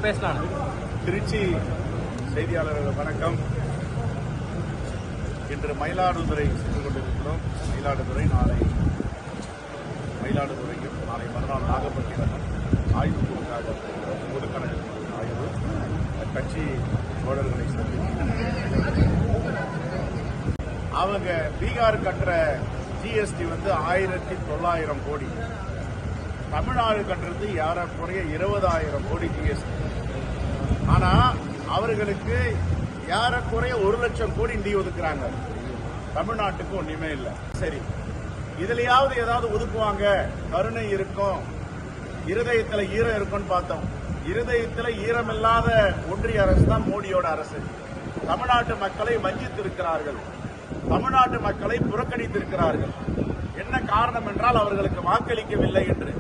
பேசலாம். திருச்சி செய்தியாளர்கள் வணக்கம். இன்று மயிலாடுதுறை சென்று கொண்டிருக்கிறோம். மயிலாடுதுறையும் நாளை மறுநாள் நாகப்பட்டினமும் ஆய்வு பொதுக்கணக்கு ஆய்வு கட்சி தோழர்களை சந்தித்து அவங்க பீகார் கட்டுற ஜிஎஸ்டி 1900 கோடி, தமிழ்நாடு கட்டுறது ஏறக்குறைய 20,000 கோடி ஜிஎஸ்டி. ஆனா அவர்களுக்கு ஏறக்குறைய 1,00,000 கோடி நிதி ஒதுக்குறாங்க. தமிழ்நாட்டுக்கு ஒண்ணுமே இல்லை. சரி, இதுலயாவது ஏதாவது ஒதுக்குவாங்க, கருணை இருக்கும், இருதயத்துல ஈரம் இருக்கும்னு பார்த்தோம். இருதயத்துல ஈரமில்லாத ஒன்றிய அரசு தான் மோடியோட அரசு. தமிழ்நாட்டு மக்களை வஞ்சித்திருக்கிறார்கள், தமிழ்நாட்டு மக்களை புறக்கணித்திருக்கிறார்கள். என்ன காரணம் என்றால் அவர்களுக்கு வாக்களிக்கவில்லை என்று.